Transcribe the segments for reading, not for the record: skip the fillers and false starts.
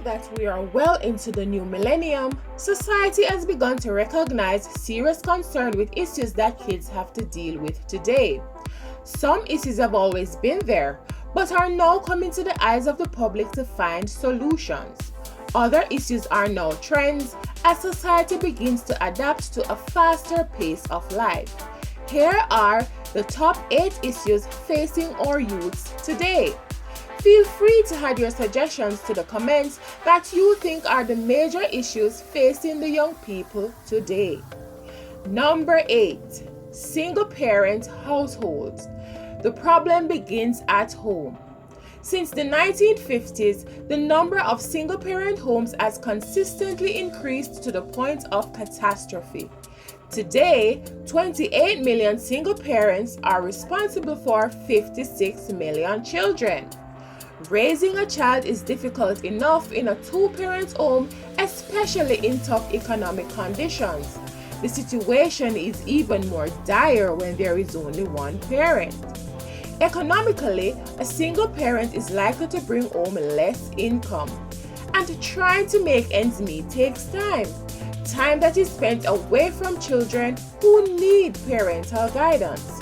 that we are well into the new millennium, society has begun to recognize serious concern with issues that kids have to deal with today. Some issues have always been there, but are now coming to the eyes of the public to find solutions. Other issues are now trends as society begins to adapt to a faster pace of life. Here are the top 8 issues facing our youths today. Feel free to add your suggestions to the comments that you think are the major issues facing the young people today. Number 8. Single parent households. The problem begins at home. Since the 1950s, the number of single parent homes has consistently increased to the point of catastrophe. Today, 28 million single parents are responsible for 56 million children. Raising a child is difficult enough in a two-parent home, especially in tough economic conditions. The situation is even more dire when there is only one parent. Economically, a single parent is likely to bring home less income, and trying to make ends meet takes time that is spent away from children who need parental guidance.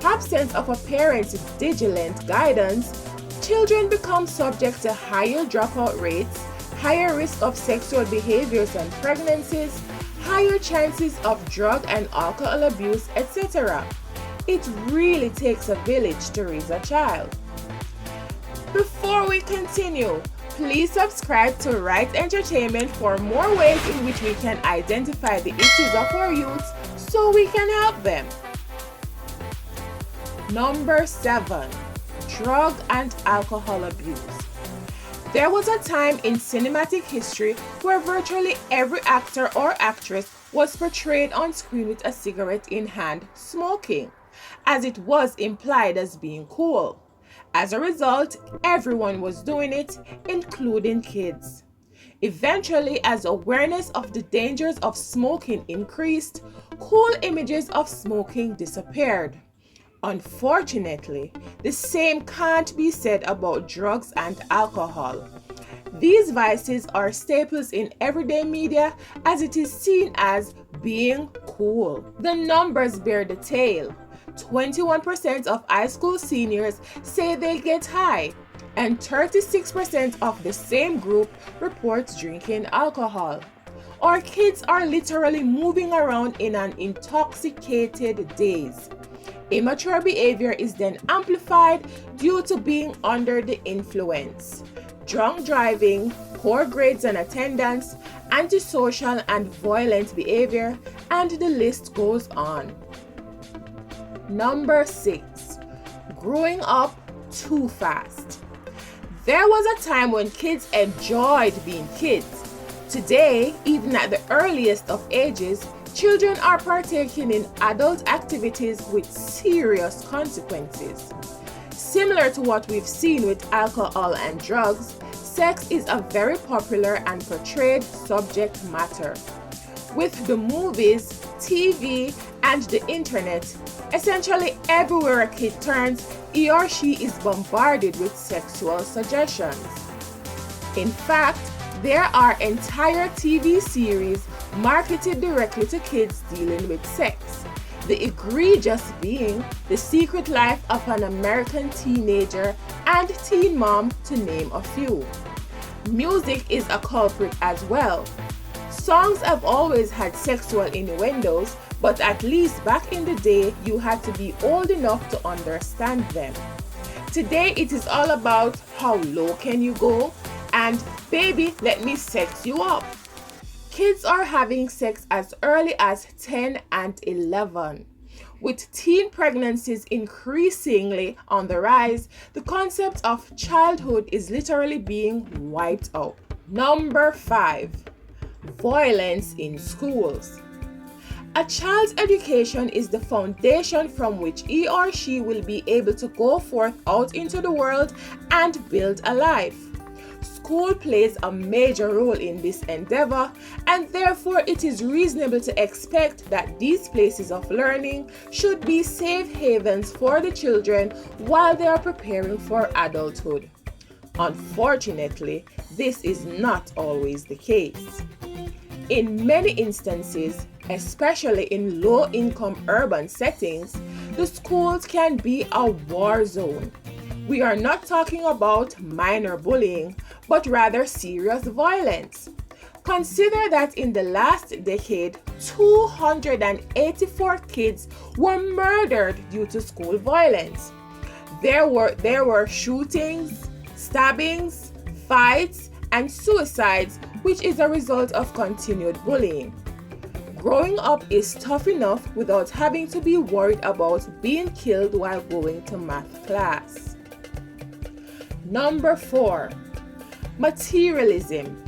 Absence of a parent's vigilant guidance, children become subject to higher dropout rates, higher risk of sexual behaviors and pregnancies, higher chances of drug and alcohol abuse, etc. It really takes a village to raise a child. Before we continue, please subscribe to Rite Entertainment for more ways in which we can identify the issues of our youth so we can help them. Number 7. Drug and alcohol abuse. There was a time in cinematic history where virtually every actor or actress was portrayed on screen with a cigarette in hand, smoking, as it was implied as being cool. As a result, everyone was doing it, including kids. Eventually, as awareness of the dangers of smoking increased, cool images of smoking disappeared. Unfortunately, the same can't be said about drugs and alcohol. These vices are staples in everyday media as it is seen as being cool. The numbers bear the tale. 21% of high school seniors say they get high, and 36% of the same group reports drinking alcohol. Our kids are literally moving around in an intoxicated daze. Immature behavior is then amplified due to being under the influence. Drunk driving, poor grades and attendance, antisocial and violent behavior, and the list goes on. Number 6. Growing up too fast. There was a time when kids enjoyed being kids. Today, even at the earliest of ages, children are partaking in adult activities with serious consequences. Similar to what we've seen with alcohol and drugs, sex is a very popular and portrayed subject matter. With the movies, TV, and the internet, essentially everywhere a kid turns, he or she is bombarded with sexual suggestions. In fact, there are entire TV series marketed directly to kids dealing with sex. The egregious being The Secret Life of an American Teenager and Teen Mom, to name a few. Music is a culprit as well. Songs have always had sexual innuendos, but at least back in the day, you had to be old enough to understand them. Today, it is all about how low can you go and baby, let me sex you up. Kids are having sex as early as 10 and 11. With teen pregnancies increasingly on the rise, the concept of childhood is literally being wiped out. Number 5. Violence in schools. A child's education is the foundation from which he or she will be able to go forth out into the world and build a life. School plays a major role in this endeavor, and therefore it is reasonable to expect that these places of learning should be safe havens for the children while they are preparing for adulthood. Unfortunately, this is not always the case. In many instances, especially in low-income urban settings, the schools can be a war zone. We are not talking about minor bullying, but rather serious violence. Consider that in the last decade, 284 kids were murdered due to school violence. There were shootings, stabbings, fights, and suicides, which is a result of continued bullying. Growing up is tough enough without having to be worried about being killed while going to math class. Number 4, materialism.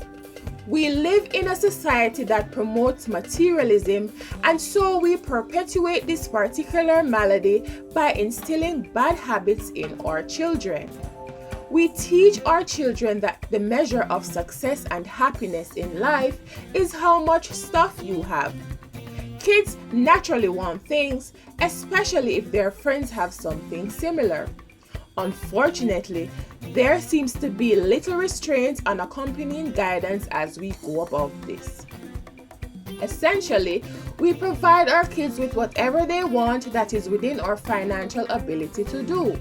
We live in a society that promotes materialism, and so we perpetuate this particular malady by instilling bad habits in our children. We teach our children that the measure of success and happiness in life is how much stuff you have. Kids naturally want things, especially if their friends have something similar. Unfortunately, there seems to be little restraint and accompanying guidance as we go about this. Essentially, we provide our kids with whatever they want that is within our financial ability to do.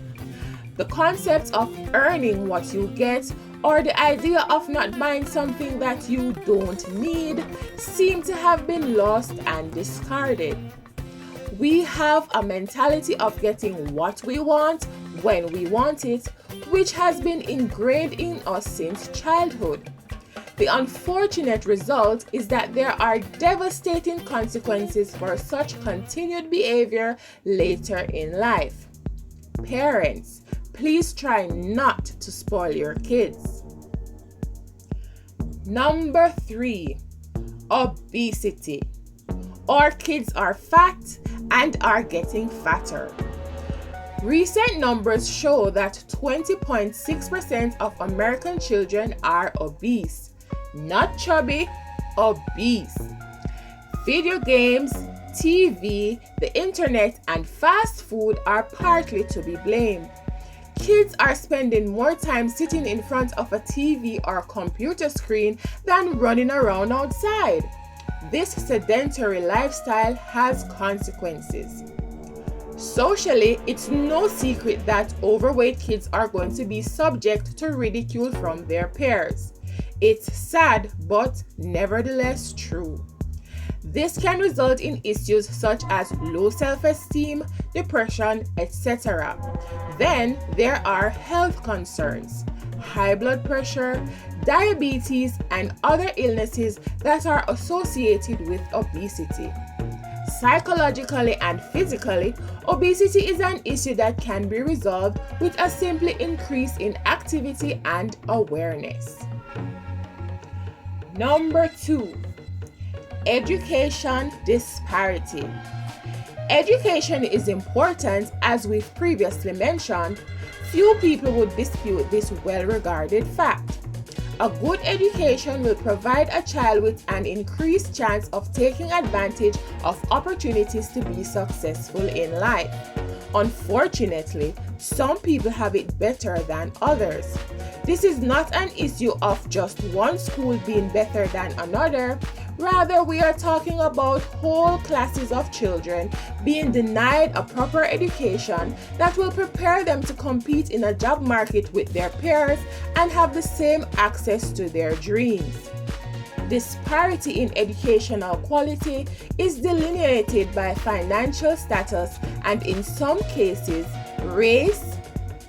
The concept of earning what you get, or the idea of not buying something that you don't need, seem to have been lost and discarded. We have a mentality of getting what we want when we want it, which has been ingrained in us since childhood. The unfortunate result is that there are devastating consequences for such continued behavior later in life. Parents, please try not to spoil your kids. Number 3, obesity. Our kids are fat and are getting fatter. Recent numbers show that 20.6% of American children are obese. Not chubby, obese. Video games, TV, the internet, and fast food are partly to be blamed. Kids are spending more time sitting in front of a TV or computer screen than running around outside. This sedentary lifestyle has consequences. Socially, it's no secret that overweight kids are going to be subject to ridicule from their peers. It's sad, but nevertheless true. This can result in issues such as low self-esteem, depression, etc. Then there are health concerns, high blood pressure, diabetes, and other illnesses that are associated with obesity. Psychologically and physically, obesity is an issue that can be resolved with a simple increase in activity and awareness. Number 2, education disparity. Education is important, as we've previously mentioned. Few people would dispute this well-regarded fact. A good education will provide a child with an increased chance of taking advantage of opportunities to be successful in life. Unfortunately, some people have it better than others. This is not an issue of just one school being better than another. Rather, we are talking about whole classes of children being denied a proper education that will prepare them to compete in a job market with their peers and have the same access to their dreams. Disparity in educational quality is delineated by financial status and, in some cases, race.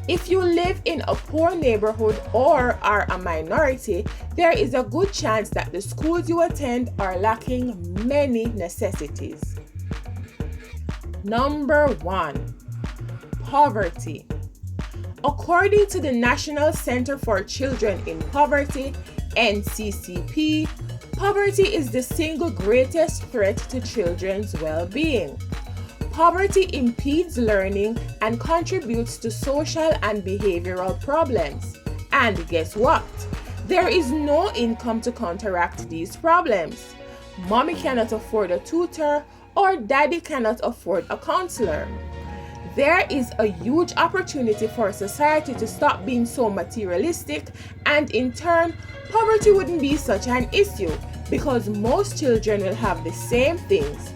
If you live in a poor neighborhood or are a minority, there is a good chance that the schools you attend are lacking many necessities. Number 1, poverty. According to the National Center for Children in Poverty, NCCP, poverty is the single greatest threat to children's well-being. Poverty impedes learning and contributes to social and behavioral problems. And guess what? There is no income to counteract these problems. Mommy cannot afford a tutor, or daddy cannot afford a counselor. There is a huge opportunity for society to stop being so materialistic, and in turn, poverty wouldn't be such an issue because most children will have the same things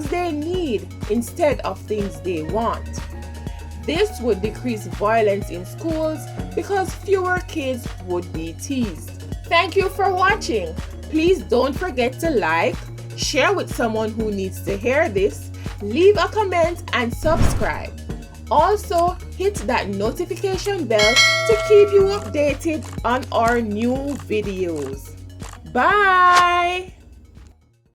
they need instead of things they want. This would decrease violence in schools because fewer kids would be teased. Thank you for watching. Please don't forget to like, share with someone who needs to hear this, leave a comment and subscribe. Also, hit that notification bell to keep you updated on our new videos. Bye!